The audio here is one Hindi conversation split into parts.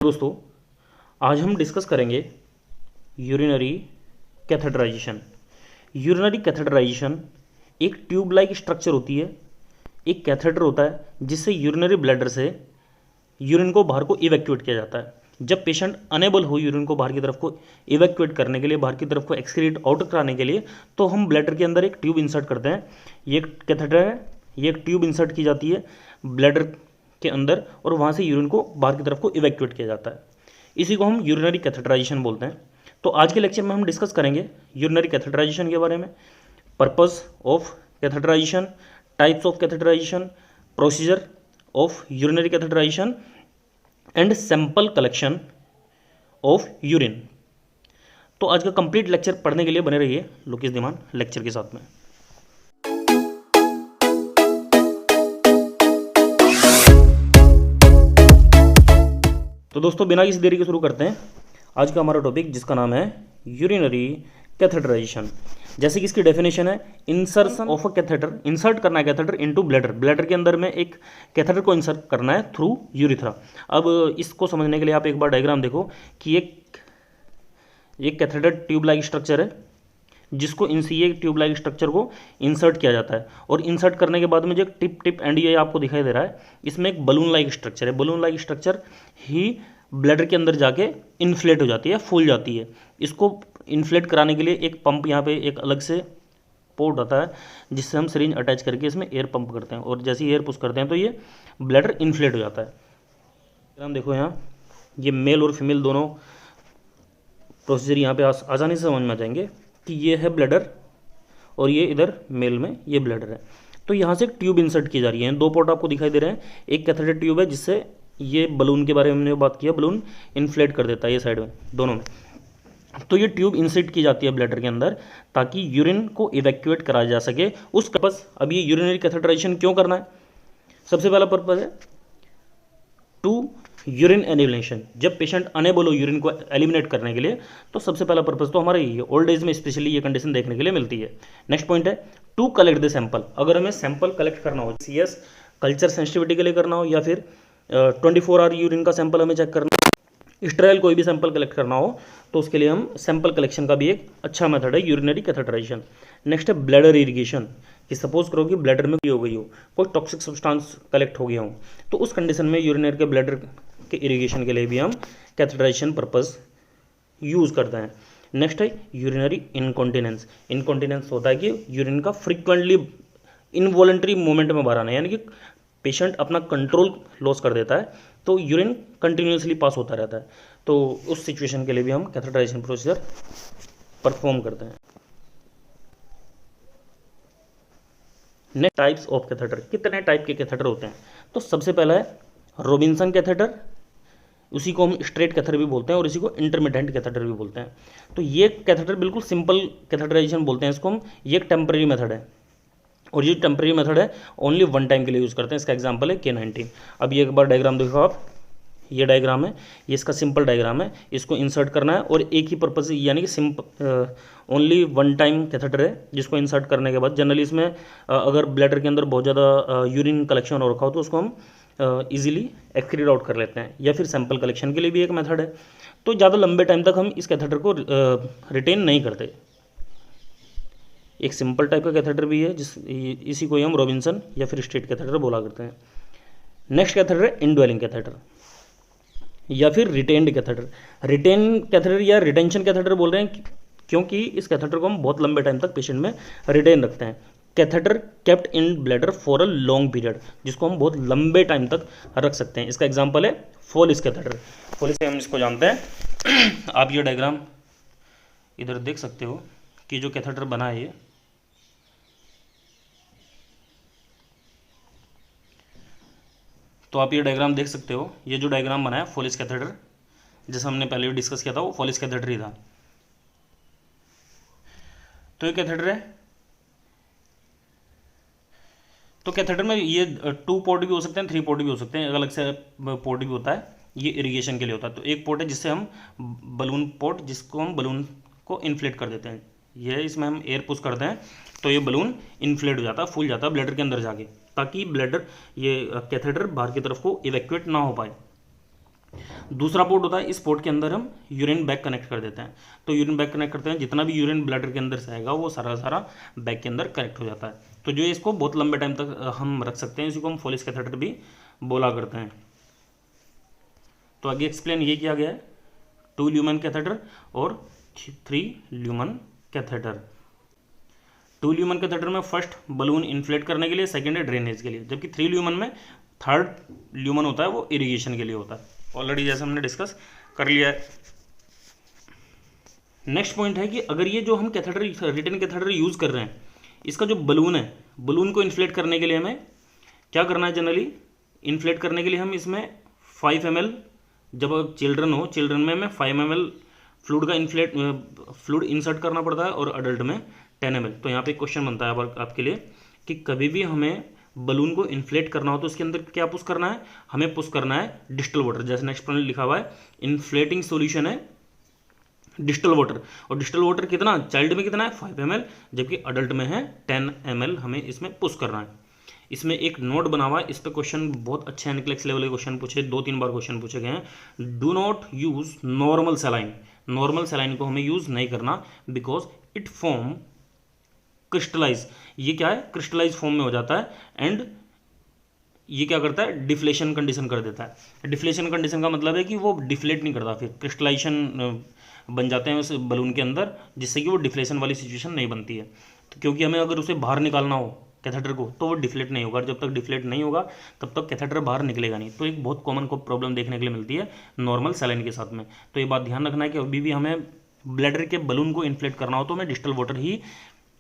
दोस्तों, आज हम डिस्कस करेंगे यूरिनरी कैथेटराइजेशन। यूरिनरी कैथेटराइजेशन एक ट्यूब लाइक स्ट्रक्चर होती है, एक कैथेटर होता है जिससे यूरिनरी ब्लैडर से यूरिन को बाहर को इवैक्यूएट किया जाता है। जब पेशेंट अनेबल हो यूरिन को बाहर की तरफ को इवैक्यूएट करने के लिए, बाहर की तरफ को एक्सक्रीट आउट कराने के लिए, तो हम ब्लैडर के अंदर एक ट्यूब इंसर्ट करते हैं। ये एक कैथेटर है, ये एक ट्यूब इंसर्ट की जाती है ब्लैडर के अंदर और वहाँ से यूरिन को बाहर की तरफ को इवैक्यूएट किया जाता है। इसी को हम यूरिनरी कैथेटराइजेशन बोलते हैं। तो आज के लेक्चर में हम डिस्कस करेंगे यूरिनरी कैथेटराइजेशन के बारे में, purpose of catheterization, types of catheterization, procedure of urinary catheterization and sample collection of urine. तो आज का कंप्लीट लेक्चर पढ़ने के लिए बने रहिए लोकेश धीमान लेक्चर के साथ में। तो दोस्तों, बिना किसी देरी के शुरू करते हैं आज का हमारा टॉपिक, जिसका नाम है यूरिनरी कैथेटराइजेशन। जैसे कि इसकी डेफिनेशन है, insertion of a catheter, insert करना है कैथेटर इनटू ब्लैडर, ब्लैडर के अंदर में एक कैथेटर को इंसर्ट करना है थ्रू यूरिथ्रा। अब इसको समझने के लिए आप एक बार डायग्राम देखो कि एक कैथेटर ट्यूब लाइक स्ट्रक्चर है जिसको ये ट्यूब लाइक स्ट्रक्चर को इंसर्ट किया जाता है, और इंसर्ट करने के बाद में जो टिप एंड ये आपको दिखाई दे रहा है, इसमें एक बलून लाइक स्ट्रक्चर है। बलून लाइक स्ट्रक्चर ही ब्लैडर के अंदर जाके इन्फ्लेट हो जाती है, फूल जाती है। इसको इन्फ्लेट कराने के लिए एक पंप, यहाँ पे एक अलग से पोर्ट होता है जिससे हम सिरिंज अटैच करके इसमें एयर पंप करते हैं, और जैसे ही एयर पुश करते हैं तो ये ब्लैडर इन्फ्लेट हो जाता है। हम देखो यहाँ ये मेल और फीमेल दोनों प्रोसीजर यहाँ पे आसानी से समझ में आ जाएंगे कि ये है ब्लैडर और ये इधर मेल में ये ब्लैडर है। तो यहाँ से एक ट्यूब इंसर्ट की जा रही है, दो पोर्ट आपको दिखाई दे रहे हैं। एक कैथेटर ट्यूब है जिससे ये बलून के बारे में हमने बात किया, बलून इन्फ्लेट कर देता है ये साइड में दोनों में। तो ये ट्यूब इंसर्ट की जाती है ब्लैडर के अंदर ताकि यूरिन को इवैक्यूएट कराया जा सके। उस पर्पस, अब ये यूरिनरी कैथेटराइजेशन क्यों करना है? सबसे पहला पर्पस है टू यूरिन एलिमिनेशन। जब पेशेंट अनेबल हो यूरिन को एलिमिनेट करने के लिए, तो सबसे पहला पर्पस तो हमारा यही है। ओल्ड एज में स्पेशली ये कंडीशन देखने के लिए मिलती है। नेक्स्ट पॉइंट है टू कलेक्ट द सैंपल। अगर हमें सैंपल कलेक्ट करना हो, CS कल्चर सेंसिटिविटी के लिए करना हो, या फिर 24 आवर यूरिन का सैंपल हमें चेक करना हो, स्टेराइल कोई भी सैंपल कलेक्ट करना हो, तो उसके लिए हम सैंपल कलेक्शन का भी एक अच्छा मेथड है यूरिनरी कैथेटराइजेशन। नेक्स्ट है ब्लैडर इरिगेशन, कि सपोज करो कि ब्लैडर में हो गई हो, कोई टॉक्सिक सब्सटेंस कलेक्ट हो गया हो, तो उस कंडीशन में यूरिनरी के ब्लैडर के इरिगेशन के लिए भी हम कैथेटराइजेशन पर्पस यूज़ करते हैं। नेक्स्ट है यूरिनरी इनकॉन्टिनेंस। इनकॉन्टिनेंस होता है कि यूरिन का फ्रिक्वेंटली इनवॉलेंट्री मूवमेंट में बाहर आना, यानी कि पेशेंट अपना कंट्रोल लॉस कर देता है, तो यूरिन कंटिन्यूसली पास होता रहता है। तो उस सिचुएशन के लिए भी हम कैथेटराइजेशन प्रोसीजर परफॉर्म करते हैं। Next types of catheter. कितने टाइप के कैथेटर होते हैं? तो सबसे पहला है रॉबिन्सन कैथेटर, उसी को हम स्ट्रेट कैथेटर भी बोलते हैं और इसी को इंटरमिटेंट कैथेटर भी बोलते हैं। तो ये कैथेटर बिल्कुल सिंपल कैथेटराइजेशन बोलते हैं इसको हम। ये एक टेम्परेरी मेथड है, और ये टेम्परेरी मेथड है, ओनली वन टाइम के लिए यूज़ करते हैं। इसका एग्जांपल है K19। अब ये एक बार डायग्राम देखो आप, ये डायग्राम है, ये इसका सिंपल डायग्राम है। इसको इंसर्ट करना है और एक ही पर्पज, यानी कि ओनली वन टाइम कैथेटर है, जिसको इंसर्ट करने के बाद जनरली इसमें अगर ब्लैडर के अंदर बहुत ज़्यादा यूरिन कलेक्शन हो रखा हो तो उसको हम इजीली एक्सक्रीट आउट कर लेते हैं, या फिर सैंपल कलेक्शन के लिए भी एक मेथड है। तो ज़्यादा लंबे टाइम तक हम इस कैथेटर को रिटेन नहीं करते। एक सिंपल टाइप का कैथेटर भी है, इसी को हम रॉबिन्सन या फिर स्ट्रेट कैथेटर बोला करते हैं। नेक्स्ट कैथेटर है इनड्वेलिंग कैथेटर या फिर रिटेन्ड कैथेटर। रिटेन कैथेटर या रिटेंशन कैथेटर बोल रहे हैं क्योंकि इस कैथेटर को हम बहुत लंबे टाइम तक पेशेंट में रिटेन रखते हैं। Catheter kept in bladder for a long period, जिसको हम बहुत लंबे टाइम तक रख सकते हैं। इसका एग्जांपल है फोलिस कैथेटर। फोलिस से हम इसको जानते हैं। आप ये डायग्राम इधर देख सकते हो कि जो कैथेटर बना है ये, तो आप ये डायग्राम देख सकते हो। ये जो डायग्राम बना है फोलिस कैथेटर, जैसा हमने पहले भी डिस्कस किया था, वो फोलिस कैथेटर ही था। तो ये कैथेटर है। तो कैथेटर में ये 2 पोर्ट भी हो सकते हैं, 3 पोर्ट भी हो सकते हैं, अलग अलग से पोर्ट भी होता है। ये इरिगेशन के लिए होता है। तो एक पोर्ट है जिससे हम बलून पोर्ट, जिसको हम बलून को इन्फ्लेट कर देते हैं। ये इसमें हम एयर पुश करते हैं तो ये बलून इन्फ्लेट हो जाता है, फूल जाता है ब्लैडर के अंदर जाके, ताकि ब्लैडर ये कैथेटर बाहर की तरफ को इवैक्यूएट ना हो पाए। दूसरा पोर्ट होता है, इस पोर्ट के अंदर हम यूरिन बैग कनेक्ट कर देते हैं। तो यूरिन बैग कनेक्ट करते हैं, जितना भी यूरिन ब्लैडर के अंदर से आएगा वो सारा सारा बैग के अंदर कनेक्ट हो जाता है। तो जो इसको बहुत लंबे टाइम तक हम रख सकते हैं, इसी को हम फोलिस कैथेटर भी बोला करते हैं। तो आगे एक्सप्लेन ये किया गया है 2 ल्यूमेन कैथेटर और 3 ल्यूमेन कैथेटर। 2 ल्यूमेन कैथेटर में फर्स्ट बलून इन्फ्लेट करने के लिए, सेकेंड है ड्रेनेज के लिए, जबकि 3 ल्यूमेन में थर्ड ल्यूमेन होता है वो इरिगेशन के लिए होता है। ऑलरेडी जैसे हमने डिस्कस कर लिया है। नेक्स्ट पॉइंट है कि अगर ये जो हम कैथेटर रिटन कैथेटर यूज़ कर रहे हैं, इसका जो बलून है, बलून को इन्फ्लेट करने के लिए हमें क्या करना है? जनरली इन्फ्लेट करने के लिए हम इसमें 5 ml, जब चिल्ड्रन हो, चिल्ड्रन में हमें 5 ml फ्लूइड इंसर्ट करना पड़ता है और अडल्ट में 10 ml। तो यहाँ पे क्वेश्चन बनता है आपके लिए कि कभी भी हमें बलून को इन्फ्लेट करना हो तो उसके अंदर क्या पुश करना है? हमें पुश करना है डिस्टल वाटर। जैसे नेक्स्ट पॉइंट लिखा हुआ है, इन्फ्लेटिंग सॉल्यूशन है डिस्टल वाटर। और डिस्टल वाटर कितना? चाइल्ड में कितना है? 5 ml, जबकि अडल्ट में है 10 ml। हमें इसमें पुश करना है। इसमें एक नोट बना हुआ है, इस पर क्वेश्चन बहुत अच्छे एनक्लेक्स लेवल के क्वेश्चन पूछे, 2-3 बार क्वेश्चन पूछे गए हैं। Do not use normal saline. Normal saline को हमें यूज नहीं करना, बिकॉज इट फॉर्म क्रिस्टलाइज। ये क्या है? क्रिस्टलाइज फॉर्म में हो जाता है एंड ये क्या करता है? डिफ्लेशन कंडीशन कर देता है। डिफ्लेशन कंडीशन का मतलब है कि वो डिफ्लेट नहीं करता, फिर क्रिस्टलाइजेशन बन जाते हैं उस बलून के अंदर, जिससे कि वो डिफ्लेशन वाली सिचुएशन नहीं बनती है। तो क्योंकि हमें अगर उसे बाहर निकालना हो कैथेटर को, तो वो डिफ्लेट नहीं होगा। जब तक डिफ्लेट नहीं होगा तब तक कैथेटर बाहर निकलेगा नहीं। तो एक बहुत कॉमन प्रॉब्लम देखने के लिए मिलती है नॉर्मल सलाइन के साथ में। तो ये बात ध्यान रखना है कि अभी भी हमें ब्लैडर के बलून को इन्फ्लेट करना हो तो हमें डिस्टल वाटर ही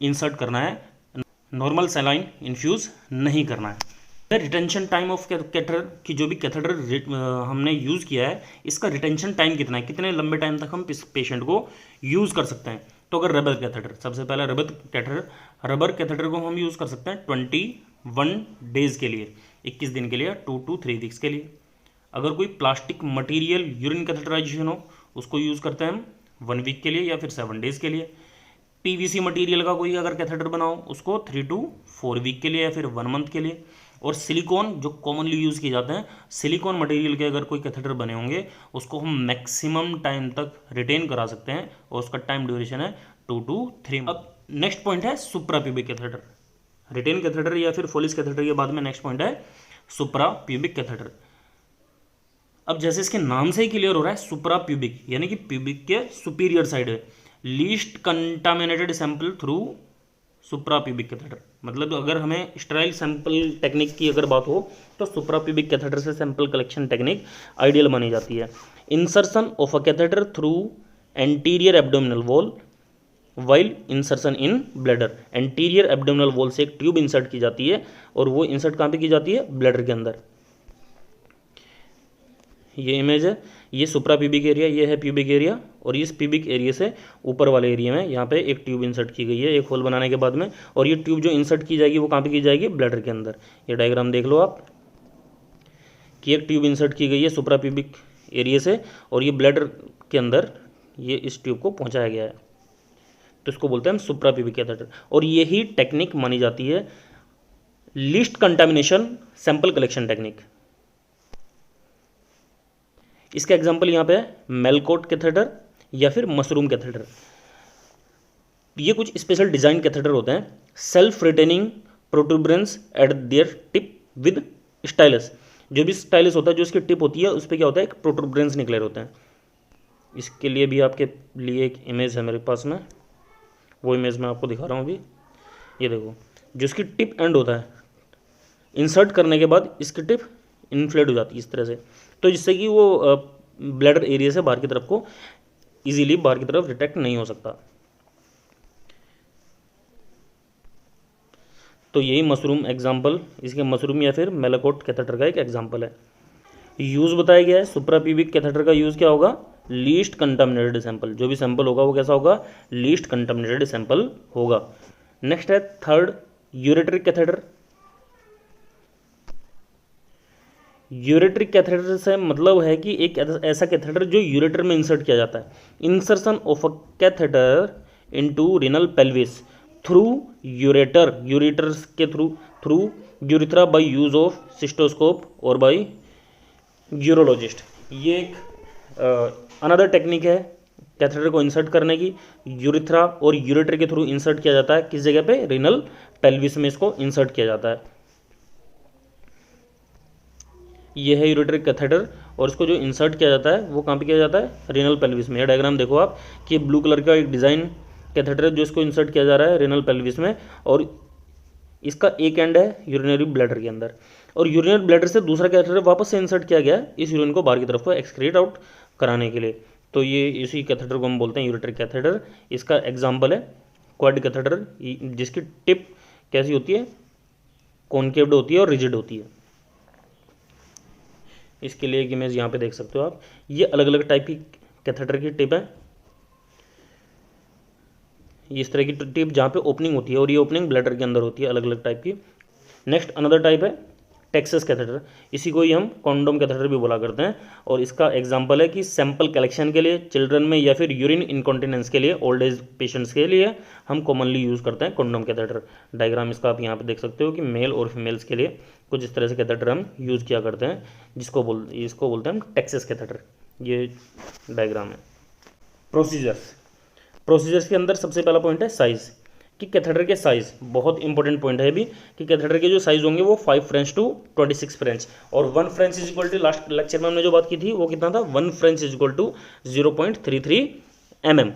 इंसर्ट करना है, नॉर्मल सलाइन इन्फ्यूज़ नहीं करना है। रिटेंशन टाइम ऑफ कैथेटर की, जो भी कैथेटर हमने यूज़ किया है, इसका रिटेंशन टाइम कितना है? कितने लंबे टाइम तक हम इस पेशेंट को यूज़ कर सकते हैं? तो अगर रबर कैथेटर, सबसे पहला रबर कैथेटर को हम यूज़ कर सकते हैं 21 डेज़ के लिए, 21 दिन के लिए, 2 to 3 वीक्स के लिए। अगर कोई प्लास्टिक मटेरियल यूरिन कैथेटराइजेशन हो, उसको यूज़ करते हैं हम 1 वीक के लिए या फिर 7 डेज़ के लिए। पीवीसी मटेरियल का कोई अगर कैथेटर बनाओ, उसको 3 to 4 वीक के लिए या फिर 1 मंथ के लिए। और सिलिकॉन जो कॉमनली यूज़ किए जाते हैं, सिलिकॉन मटेरियल के अगर कोई कैथेटर बने होंगे, उसको हम मैक्सिमम टाइम तक रिटेन करा सकते हैं और उसका टाइम ड्यूरेशन है 2 to 3। अब नेक्स्ट पॉइंट है सुप्राप्यूबिक कैथेटर। रिटेन कैथेटर या फिर फोलिस कैथेटर के बाद में नेक्स्ट पॉइंट है सुप्राप्यूबिक कैथेटर। अब जैसे इसके नाम से ही क्लियर हो रहा है, सुप्राप्यूबिक यानी कि प्यूबिक के सुपीरियर साइड है, least contaminated sample through suprapubic catheter. मतलब अगर हमें स्टेराइल सैंपल टेक्निक की अगर बात हो तो सुप्राप्यूबिक कैथेटर से सैंपल कलेक्शन टेक्निक आइडियल मानी जाती है। Insertion of a catheter through anterior abdominal wall while insertion in bladder. Anterior abdominal wall से एक ट्यूब इंसर्ट की जाती है और वो इंसर्ट कहाँ पे की जाती है? ब्लैडर के अंदर। ये इमेज है, ये सुप्राप्यूबिक एरिया, ये है प्यूबिक एरिया, और इस प्यूबिक एरिया से ऊपर वाले एरिया में यहाँ पे एक ट्यूब इंसर्ट की गई है एक होल बनाने के बाद में। और ये ट्यूब जो इंसर्ट की जाएगी वो कहाँ पे की जाएगी? ब्लैडर के अंदर। ये डायग्राम देख लो आप कि एक ट्यूब इंसर्ट की गई है सुप्राप्यूबिक एरिया से और ये ब्लैडर के अंदर ये इस ट्यूब को पहुँचाया गया है, तो इसको बोलते हैं हम सुप्राप्यूबिक कैथेटर। और यही टेक्निक मानी जाती है least contamination sample collection technique. इसका एग्जांपल यहाँ पे है मेलकोट कैथेटर या फिर मशरूम कैथेटर। ये कुछ स्पेशल डिजाइन कैथेटर होते हैं, self retaining protuberance at their tip with stylus. जो भी स्टाइलस होता है, जो इसकी टिप होती है उस पर क्या होता है? एक प्रोट्रूबरेंस निकले होते हैं। इसके लिए भी आपके लिए एक इमेज है मेरे पास में, वो इमेज मैं आपको दिखा रहा हूँ अभी। ये देखो, जो इसकी टिप एंड होता है, इंसर्ट करने के बाद इसकी टिप इन्फ्लेट हो जाती है इस तरह से, तो जिससे कि वो ब्लैडर एरिया से बाहर की तरफ को इजीली बाहर की तरफ डिटेक्ट नहीं हो सकता। तो यही मशरूम एग्जांपल, इसके मशरूम या फिर मेलाकोट कैथेटर का एक एग्जांपल है। यूज़ बताया गया है सुप्राप्यूबिक कैथेटर का यूज़ क्या होगा? Least contaminated sample. जो भी सैंपल होगा वो कैसा होगा? लीस्ट कंटामिनेटेड सैंपल होगा। नेक्स्ट है third ureteric catheter. Ureteric catheter से मतलब है कि एक ऐसा कैथेटर जो यूरेटर में इंसर्ट किया जाता है। Insertion of a catheter into renal pelvis through ureter, ureter के through urethra by use of cystoscope और बाय यूरोलॉजिस्ट। ये एक अनदर टेक्निक है कैथेटर को इंसर्ट करने की। यूरिथ्रा और यूरेटर के थ्रू इंसर्ट किया जाता है। किस जगह पे? रीनल पेल्विस में इसको इंसर्ट किया जाता है। ये है यूरेटर कैथेटर और इसको जो इंसर्ट किया जाता है वो कहाँ पे किया जाता है? रीनल पेल्विस में। यह डायग्राम देखो आप कि ब्लू कलर का एक डिज़ाइन कैथेटर है जो इसको इंसर्ट किया जा रहा है रीनल पेल्विस में, और इसका एक एंड है यूरिनरी ब्लैडर के अंदर, और यूरिनरी ब्लैडर से दूसरा कैथेटर वापस से इंसर्ट किया गया है इस यूरिन को बाहर की तरफ को एक्सक्रीट आउट कराने के लिए। तो ये इसी कैथेटर को हम बोलते हैं यूरेटर कैथेटर। इसका एग्जाम्पल है क्वाड कैथेटर, जिसकी टिप कैसी होती है? कॉनकेव्ड होती है और रिजिड होती है। इसके लिए एक इमेज यहाँ पे देख सकते हो आप। ये अलग अलग टाइप की कैथेटर की टिप है। ये इस तरह की टिप जहाँ पे ओपनिंग होती है, और ये ओपनिंग ब्लैडर के अंदर होती है, अलग अलग टाइप की। नेक्स्ट अनदर टाइप है टेक्सस कैथेटर। इसी को ही हम कॉन्डोम कैथेटर भी बोला करते हैं, और इसका एग्जांपल है कि सैंपल कलेक्शन के लिए चिल्ड्रन में या फिर यूरिन इनकॉन्टिनेंस के लिए ओल्ड एज पेशेंट्स के लिए हम कॉमनली यूज़ करते हैं कॉन्डोम कैथेटर। डायग्राम इसका आप यहाँ पे देख सकते हो कि मेल और फीमेल्स के लिए कुछ इस तरह से कैथेटर हम यूज़ किया करते हैं, इसको बोलते हैं हम टेक्सस कैथेटर। ये डायग्राम है। प्रोसीजर्स के अंदर सबसे पहला पॉइंट है साइज़, कि कैथेटर के साइज़ बहुत इंपॉर्टेंट पॉइंट है भी, कि कैथेटर के जो साइज़ होंगे वो 5 फ्रेंच टू 26 फ्रेंच, और 1 French is equal to, last lecture में हमने जो बात की थी वो कितना था? 1 French is equal to 0.33 mm।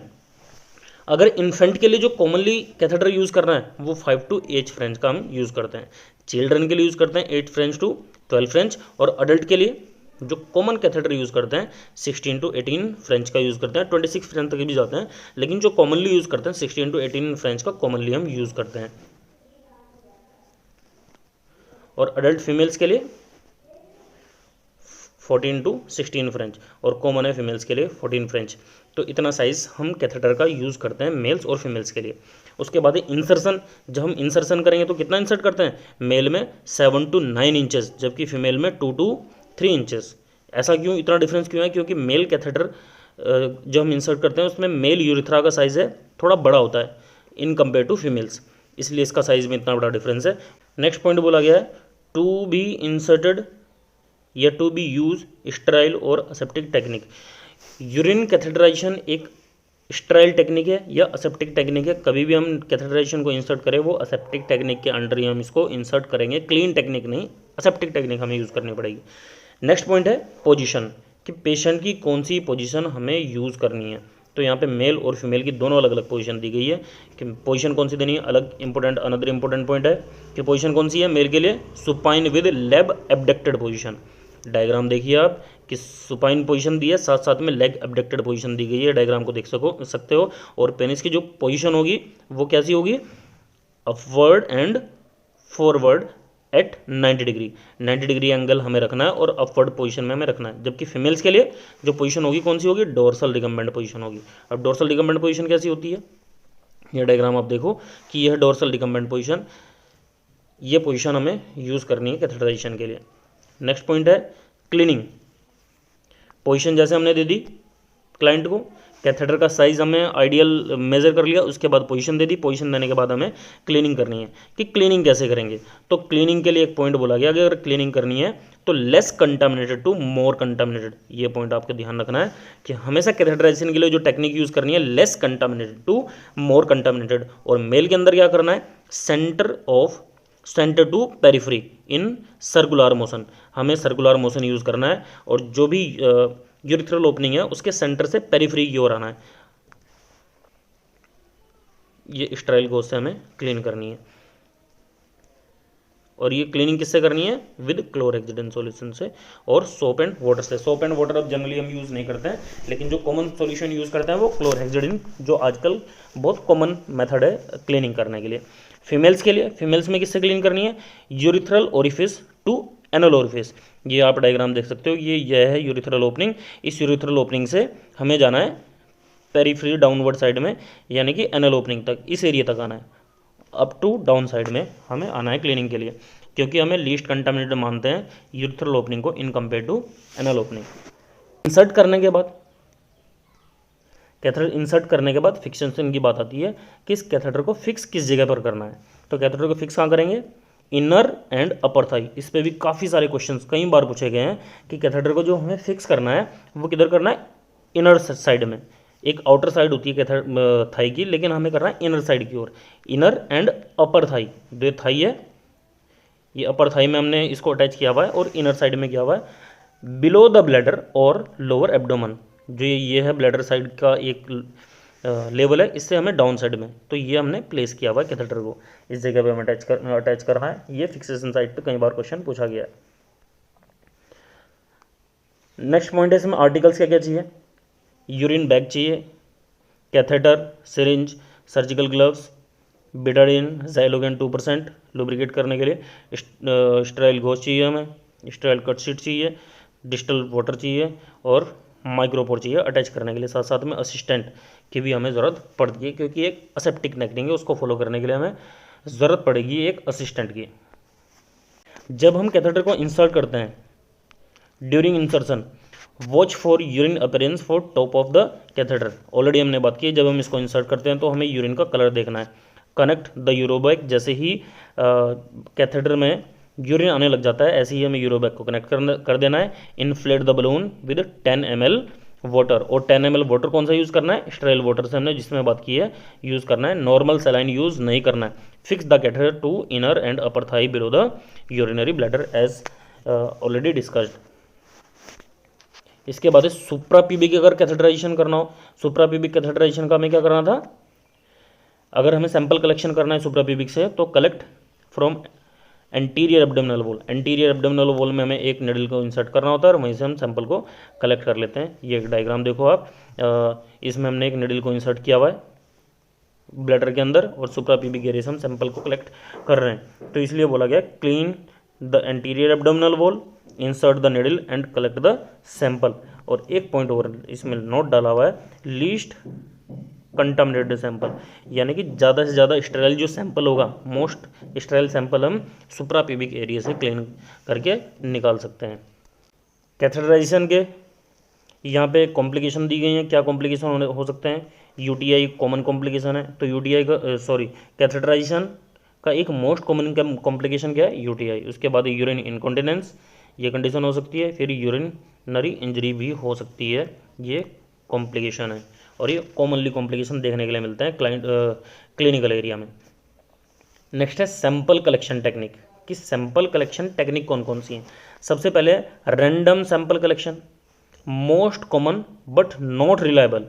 अगर इन्फेंट के लिए जो कॉमनली कैथेटर यूज़ करना है वो 5 टू 8 फ्रेंच का हम यूज़ करते हैं। चिल्ड्रन के लिए यूज़ करते हैं 8 फ्रेंच टू 12 फ्रेंच, और अडल्ट के लिए जो कॉमन कैथेटर यूज़ करते हैं 16 टू 18 फ्रेंच का यूज़ करते हैं। 26 फ्रेंच तक भी जाते हैं, लेकिन जो कॉमनली यूज़ करते हैं 16 टू 18 फ्रेंच का कॉमनली हम यूज़ करते हैं। और अडल्ट फीमेल्स के लिए 14 टू 16 फ्रेंच, और कॉमन है फीमेल्स के लिए 14 फ्रेंच। तो इतना साइज़ हम कैथेटर का यूज़ करते हैं मेल्स और फीमेल्स के लिए। उसके बाद इंसर्शन, जब हम इंसर्शन करेंगे तो कितना इंसर्ट करते हैं? मेल में 7 टू 9 इंचेस, जबकि फीमेल में 2 टू 3 इंचेस। ऐसा क्यों, इतना डिफरेंस क्यों है? क्योंकि मेल कैथेटर जो हम इंसर्ट करते हैं उसमें मेल यूरिथ्रा का साइज़ है थोड़ा बड़ा होता है इन कंपेयर टू फीमेल्स, इसलिए इसका साइज़ में इतना बड़ा डिफरेंस है। नेक्स्ट पॉइंट बोला गया है टू बी इंसर्टेड या टू बी यूज स्टराइल और असेप्टिक टेक्निक। यूरिन कैथेटराइजेशन एक स्टराइल टेक्निक है या असेप्टिक टेक्निक है। कभी भी हम कैथेटराइजेशन को इंसर्ट करें वो असेप्टिक टेक्निक के अंडर ही हम इसको इंसर्ट करेंगे, क्लीन टेक्निक नहीं, असेप्टिक टेक्निक हमें यूज़ करनी पड़ेगी। नेक्स्ट पॉइंट है पोजीशन, कि पेशेंट की कौन सी पोजीशन हमें यूज़ करनी है। तो यहाँ पे मेल और फीमेल की दोनों अलग अलग पोजीशन दी गई है, कि पोजीशन कौन सी देनी है। अलग इंपॉर्टेंट अनदर इंपॉर्टेंट पॉइंट है कि पोजीशन कौन सी है मेल के लिए? Supine with leg abducted position. Diagram देखिए आप कि सुपाइन पोजीशन दी है, साथ साथ में लेग एब्डक्टेड पोजीशन दी गई है। डायग्राम को देख सकते हो। और पेनिस की जो पोजीशन होगी वो कैसी होगी? Upward and forward at 90 degree. 90 degree angle हमें रखना है और अपवर्ड पोजीशन में हमें रखना है। जबकि फीमेल्स के लिए जो पोजीशन होगी कौन सी होगी? डोर्सल रिकम्बेंट पोजीशन होगी। अब डोर्सल रिकम्बेंट पोजीशन कैसी होती है? ये डायग्राम आप देखो कि यह डोर्सल रिकम्बेंट पोजीशन, ये पोजीशन हमें यूज़ करनी है कैथेटराइजेशन के लिए। नेक्स्ट पॉइंट है क्लीनिंग। पोजीशन जैसे हमने दे दी क्लाइंट को, कैथेटर का साइज़ हमें आइडियल मेज़र कर लिया, उसके बाद पोजीशन दे दी। पोजीशन देने के बाद हमें क्लीनिंग करनी है, कि क्लीनिंग कैसे करेंगे। तो क्लीनिंग के लिए एक पॉइंट बोला गया कि अगर क्लीनिंग करनी है तो less contaminated to more contaminated. ये पॉइंट आपको ध्यान रखना है कि हमेशा कैथेटराइजेशन के लिए जो टेक्निक यूज़ करनी है less contaminated to more contaminated. और मेल के अंदर क्या करना है? Centre to periphery in circular motion, हमें सर्कुलर मोशन यूज़ करना है, और जो भी यूरिथ्रल ओपनिंग है उसके सेंटर से पेरिफेरी की ओर आना है। ये स्टराइल गोज से हमें क्लीन करनी है, और ये क्लीनिंग किससे करनी है? विद क्लोरहेक्सिडिन सॉल्यूशन से और सोप एंड वाटर से। सोप एंड वाटर अब जनरली हम यूज़ नहीं करते हैं, लेकिन जो कॉमन सॉल्यूशन यूज़ करते हैं वो क्लोरहेक्सिडिन, जो आजकल बहुत कॉमन मेथड है क्लीनिंग करने के लिए। फीमेल्स के लिए, फीमेल्स में किससे क्लीन करनी है? Urethral orifice to anal orifice. ये आप डायग्राम देख सकते हो, यह है यूरिथ्रल ओपनिंग। इस यूरिथ्रल ओपनिंग से हमें जाना है पेरिफेरी डाउनवर्ड साइड में, यानी कि एनल ओपनिंग तक, इस एरिया तक आना है। अप टू डाउन साइड में हमें आना है क्लीनिंग के लिए, क्योंकि हमें लीस्ट कंटामिनेटेड मानते हैं यूरिथ्रल ओपनिंग को in compare to anal opening. Insert करने के बाद, कैथेटर इंसर्ट करने के बाद फिक्सेशन की बात आती है कि इस कैथेटर को फिक्स किस जगह पर करना है। तो कैथेटर को फिक्स कहाँ करेंगे? Inner and upper thigh. इस पे भी काफ़ी सारे क्वेश्चंस कई बार पूछे गए हैं कि कैथेटर को जो हमें फिक्स करना है वो किधर करना है, इनर साइड में। एक आउटर साइड होती है कैथेटर थाई की, लेकिन हमें करना है इनर साइड की ओर, इनर एंड अपर थाई। जो थाई है ये अपर थाई में हमने इसको अटैच किया हुआ है और इनर साइड में किया हुआ है बिलो द ब्लैडर और लोअर एब्डोमन। जो ये है ब्लैडर साइड का एक लेवल है, इससे हमें डाउन साइड में, तो ये हमने प्लेस किया हुआ है कैथेटर को, इस जगह पे हमें अटैच कर रहा है। ये फिक्सेशन साइड पे कई बार क्वेश्चन पूछा गया है। नेक्स्ट पॉइंट है इसमें आर्टिकल्स क्या क्या चाहिए, यूरिन बैग चाहिए, catheter, syringe, surgical gloves, Betadine, Xylocaine 2% lubricate करने के लिए, स्टेराइल गॉज चाहिए हमें, स्टेराइल कट शीट चाहिए, डिस्टल वाटर चाहिए और माइक्रोपोर चाहिए अटैच करने के लिए। साथ साथ में असिस्टेंट की भी हमें ज़रूरत पड़ती है, क्योंकि एक असेप्टिक नेकनिंग है, उसको फॉलो करने के लिए हमें ज़रूरत पड़ेगी एक असिस्टेंट की। जब हम कैथेटर को इंसर्ट करते हैं, during insertion watch for urine appearance for top of the catheter. Already हमने बात की, जब हम इसको इंसर्ट करते हैं तो हमें यूरिन का कलर देखना है। कनेक्ट द यूरोबैग, जैसे ही कैथेटर में यूरिन आने लग जाता है ऐसे ही हमें यूरोबैग को कनेक्ट कर देना है। Inflate the balloon with 10 ml water, और 10 ml वाटर कौन सा यूज़ करना है, स्टेराइल वाटर से हमने जिसमें बात की है यूज़ करना है, नॉर्मल सलाइन यूज़ नहीं करना है। Fix the catheter to inner and upper thigh below the urinary bladder as already discussed. इसके बाद है सुप्राप्यूबिक, अगर कैथेटराइजेशन करना हो, सुप्राप्यूबिक कैथेटराइजेशन का हमें क्या करना था, अगर हमें सैंपल कलेक्शन करना है सुप्राप्यूबिक से तो collect from anterior abdominal wall. Anterior abdominal wall में हमें एक निडल को इंसर्ट करना होता है और वहीं से हम सैंपल को कलेक्ट कर लेते हैं। ये एक डायग्राम देखो आप, इसमें हमने एक निडल को इंसर्ट किया हुआ है ब्लैडर के अंदर और सुप्राप्यूबिक एरिया से हम सैंपल को कलेक्ट कर रहे हैं। तो इसलिए बोला गया clean the anterior abdominal wall, insert the needle and collect the sample. और एक पॉइंट और इसमें नोट डाला हुआ है, लीस्ट कंटामिनेटेड सैंपल, यानी कि ज़्यादा से ज़्यादा स्टेराइल जो सैंपल होगा, मोस्ट स्टेराइल सैंपल हम सुप्राप्यूबिक एरिया से क्लीन करके निकाल सकते हैं। कैथेटराइजेशन के यहाँ पे कॉम्प्लिकेशन दी गई हैं, क्या कॉम्प्लिकेशन हो सकते हैं, यूटीआई कॉमन कॉम्प्लिकेशन है, तो यूटीआई का कैथेटराइजेशन का एक मोस्ट कॉमन कॉम्प्लिकेशन क्या है, यूटीआई। उसके बाद यूरिन इनकॉन्टिनेंस, ये कंडीशन हो सकती है, फिर यूरिनरी इंजरी भी हो सकती है, ये कॉम्प्लिकेशन है और ये कॉमनली कॉम्प्लिकेशन देखने के लिए मिलते हैं क्लिनिकल एरिया में। नेक्स्ट है सैंपल कलेक्शन टेक्निक, कि सैंपल कलेक्शन टेक्निक कौन कौन सी हैं। सबसे पहले random sample collection, most common but not reliable,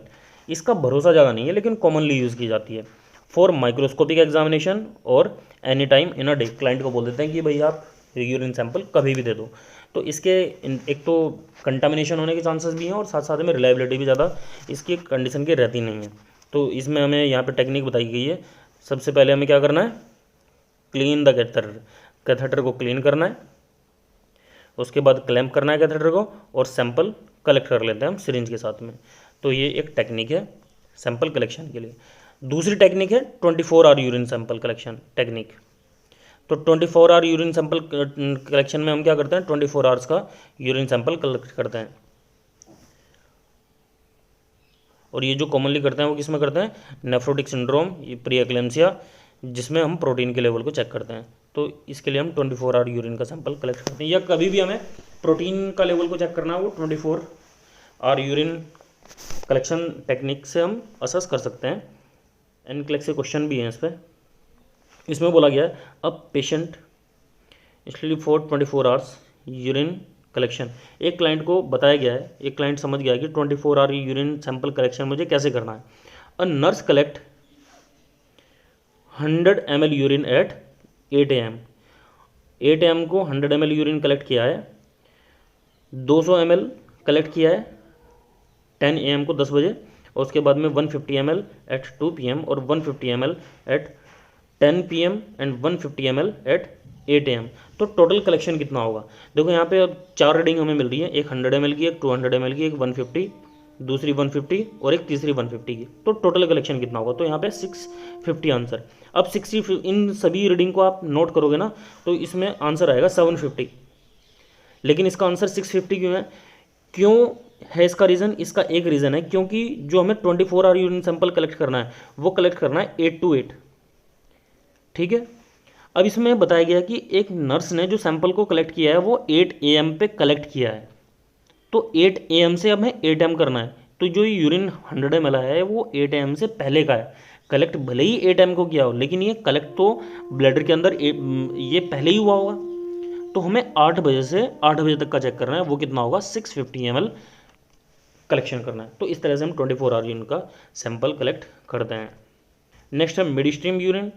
इसका भरोसा ज़्यादा नहीं है लेकिन कॉमनली यूज़ की जाती है फॉर माइक्रोस्कोपिक एग्जामिनेशन और any time in a day. Client को बोल देते हैं कि भाई आप यूरिन सैंपल कभी भी दे दो, तो इसके एक तो कंटामिनेशन होने के चांसेस भी हैं और साथ साथ में रिलायबिलिटी भी ज़्यादा इसकी कंडीशन की रहती नहीं है। तो इसमें हमें यहाँ पे टेक्निक बताई गई है। सबसे पहले हमें क्या करना है, क्लीन द कैथेटर, कैथेटर को क्लीन करना है, उसके बाद क्लैंप करना है कैथेटर को और सैंपल कलेक्ट कर लेते हैं हम सिरिंज के साथ में। तो ये एक टेक्निक है सैंपल कलेक्शन के लिए। दूसरी टेक्निक है 24 hour urine sample collection technique. तो 24 आवर यूरिन सैंपल कलेक्शन में हम क्या करते हैं, 24 आवर्स का यूरिन सैंपल कलेक्ट करते हैं। और ये जो कॉमनली करते हैं वो किस में करते हैं, नेफ्रोटिक सिंड्रोम, ये प्री एक्लेम्सिया, जिसमें हम प्रोटीन के लेवल को चेक करते हैं। तो इसके लिए हम 24 आवर यूरिन का सैंपल कलेक्ट करते हैं, या कभी भी हमें प्रोटीन का लेवल को चेक करना है वो 24 आवर यूरिन कलेक्शन टेक्निक से हम असेस कर सकते हैं। एनक्लेक्स के क्वेश्चन भी हैं इस पर। इसमें बोला गया है अब patient sleep for 24 hours urine collection. एक क्लाइंट को बताया गया है, एक क्लाइंट समझ गया है कि 24 आवर यूरिन सैंपल कलेक्शन मुझे कैसे करना है। A nurse collect 100 ml urine at 8 AM। 8 AM को 100 ml यूरिन कलेक्ट किया है, 200 ml कलेक्ट किया है 10 AM को 10 बजे, और उसके बाद में 150 ml एट 2 PM और 150 ml at 10 PM and 150 ml at 8 AM। तो टोटल कलेक्शन कितना होगा, देखो यहाँ पे अब 4 रीडिंग हमें मिल रही है, एक 100 ml की, एक 200 ml की, एक 150, दूसरी 150 और एक तीसरी 150 की। तो टोटल कलेक्शन कितना होगा, तो यहाँ पे 650 आंसर। अब 60 इन सभी रीडिंग को आप नोट करोगे ना तो इसमें आंसर आएगा 750, लेकिन इसका आंसर 650 क्यों है, क्यों है इसका रीज़न, इसका एक रीज़न है क्योंकि जो हमें 24 आवर यूरिन सैंपल कलेक्ट करना है वो कलेक्ट करना है 8 to 8, ठीक है। अब इसमें बताया गया कि एक नर्स ने जो सैंपल को कलेक्ट किया है वो 8 AM पे कलेक्ट किया है, तो 8 AM से अब हमें 8 AM करना है। तो जो यूरिन 100 ml है वो 8 AM से पहले का है। कलेक्ट भले ही 8 AM को किया हो, लेकिन ये कलेक्ट तो ब्लैडर के अंदर ये पहले ही हुआ होगा। तो हमें 8 बजे से 8 बजे तक का चेक करना है, वो कितना होगा 650 ml कलेक्शन करना है। तो इस तरह से हम 24 आवर यूरिन का सैंपल कलेक्ट करते हैं। नेक्स्ट है mid stream urine.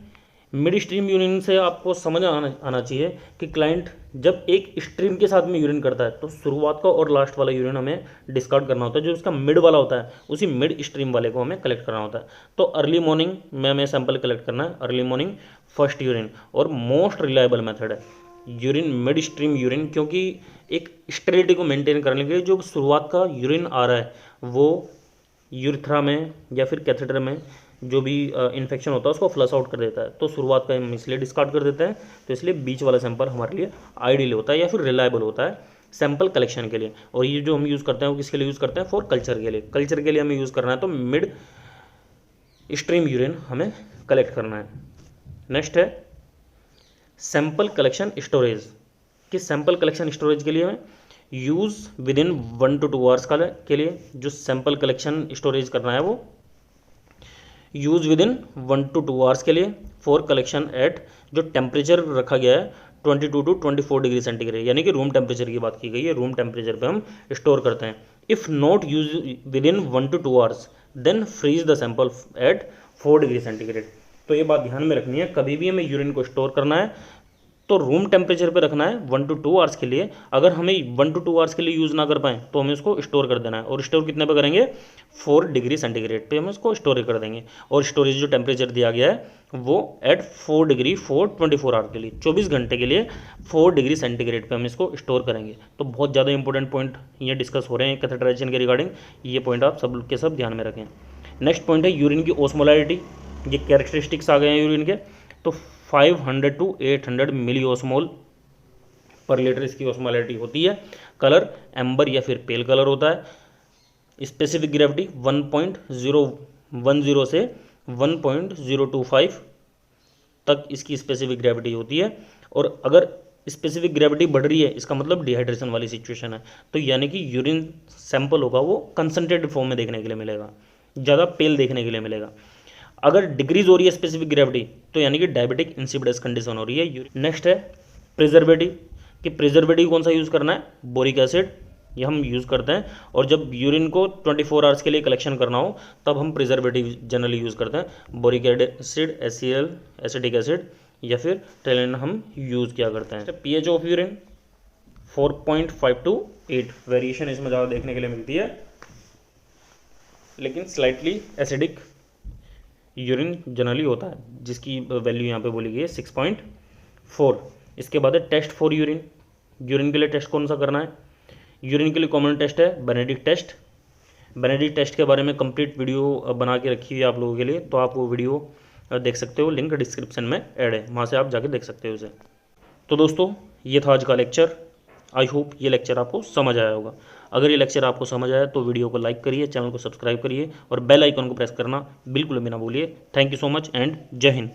Mid stream urine से आपको समझ आना चाहिए कि क्लाइंट जब एक स्ट्रीम के साथ में यूरिन करता है तो शुरुआत का और लास्ट वाला यूरिन हमें डिस्कार्ड करना होता है। जो उसका मिड वाला होता है उसी मिड स्ट्रीम वाले को हमें कलेक्ट करना होता है। तो अर्ली मॉर्निंग में हमें सैंपल कलेक्ट करना है, अर्ली मॉर्निंग फर्स्ट यूरिन, और मोस्ट रिलायबल मेथड है यूरिन मिड स्ट्रीम यूरिन, क्योंकि एक स्टेरिलिटी को मेंटेन करने के लिए जो शुरुआत का यूरिन आ रहा है वो यूरेथ्रा में या फिर कैथेटर में जो भी इन्फेक्शन होता है उसको फ्लश आउट कर देता है। तो शुरुआत का हम इसलिए डिस्कार्ड कर देते हैं, तो इसलिए बीच वाला सैंपल हमारे लिए आइडियल होता है या फिर रिलायबल होता है सैंपल कलेक्शन के लिए। और ये जो हम यूज़ करते हैं वो किसके लिए यूज़ करते हैं, फॉर कल्चर के लिए। कल्चर के लिए हमें यूज़ करना है तो मिड स्ट्रीम यूरिन हमें कलेक्ट करना है। नेक्स्ट है सैंपल कलेक्शन स्टोरेज। कि सैंपल कलेक्शन स्टोरेज के लिए हमें use with in 1 to 2 hours के लिए जो सैंपल कलेक्शन स्टोरेज करना है वो use with in 1 to 2 hours के लिए फॉर कलेक्शन एट जो टेम्परेचर रखा गया है 22 to 24 डिग्री सेंटीग्रेड, यानी कि रूम टेम्परेचर की बात की गई है, रूम टेम्परेचर पे हम स्टोर करते हैं। If not use within 1 to 2 hours then freeze the sample at 4 degree centigrade. तो ये बात ध्यान में रखनी है, कभी भी हमें यूरिन को स्टोर करना है तो रूम टेम्परेचर पे रखना है 1 to 2 आवर्स के लिए। अगर हमें 1 to 2 आवर्स के लिए यूज़ ना कर पाएँ तो हमें उसको स्टोर कर देना है, और स्टोर कितने पे करेंगे 4 डिग्री सेंटीग्रेड पे हम उसको स्टोर कर देंगे। और स्टोरेज जो टेम्परेचर दिया गया है वो एट 4 डिग्री 24 आवर के लिए 24 घंटे के लिए 4 डिग्री सेंटीग्रेड पे हम इसको स्टोर करेंगे। तो बहुत ज़्यादा इंपॉर्टेंट पॉइंट ये डिस्कस हो रहे हैं कैथेटराइजेशन के रिगार्डिंग, ये पॉइंट आप सब के सब ध्यान में रखें। नेक्स्ट पॉइंट है यूरिन की ओस्मोलैरिटी। ये कैरेक्टरिस्टिक्स आ गए हैं यूरिन के। तो 500 to 800 मिली ओस्मोल पर लीटर इसकी ओस्मोलैरिटी होती है। कलर एम्बर या फिर पेल कलर होता है। स्पेसिफिक ग्रेविटी 1.010 से 1.025 तक इसकी स्पेसिफिक ग्रेविटी होती है। और अगर स्पेसिफिक ग्रेविटी बढ़ रही है इसका मतलब डिहाइड्रेशन वाली सिचुएशन है, तो यानी कि यूरिन सैंपल होगा वो कंसनट्रेटेड फॉर्म में देखने के लिए मिलेगा, ज़्यादा पेल देखने के लिए मिलेगा। अगर डिक्रीज हो रही है स्पेसिफिक ग्रेविटी तो यानी कि डायबिटिक इंसिपिडस कंडीशन हो रही है। नेक्स्ट है प्रिजर्वेटिव। कि प्रिजर्वेटिव कौन सा यूज़ करना है, बोरिक एसिड, ये हम यूज़ करते हैं। और जब यूरिन को 24 आवर्स के लिए कलेक्शन करना हो तब हम प्रिजर्वेटिव जनरली यूज़ करते हैं। Boric acid, HCl, acetic acid या फिर टेलिन हम यूज़ किया करते हैं। pH of urine 4.5 to 8, variation इसमें ज़्यादा देखने के लिए मिलती है, लेकिन स्लाइटली एसिडिक यूरिन जनरली होता है, जिसकी वैल्यू यहाँ पे बोली गई है 6.4। इसके बाद है टेस्ट फॉर यूरिन। यूरिन के लिए टेस्ट कौन सा करना है, यूरिन के लिए कॉमन टेस्ट है बेनेडिक्ट टेस्ट। बेनेडिक्ट टेस्ट के बारे में कंप्लीट वीडियो बना के रखी हुई है आप लोगों के लिए, तो आप वो वीडियो देख सकते हो, लिंक डिस्क्रिप्शन में ऐड है, वहाँ से आप जाके देख सकते हो उसे। तो दोस्तों ये था आज का लेक्चर। आई होप ये लेक्चर आपको समझ आया होगा। अगर ये लेक्चर आपको समझ आया तो वीडियो को लाइक करिए, चैनल को सब्सक्राइब करिए और बेल आइकन को प्रेस करना बिल्कुल भी ना भूलिए। Thank you so much and जय हिंद।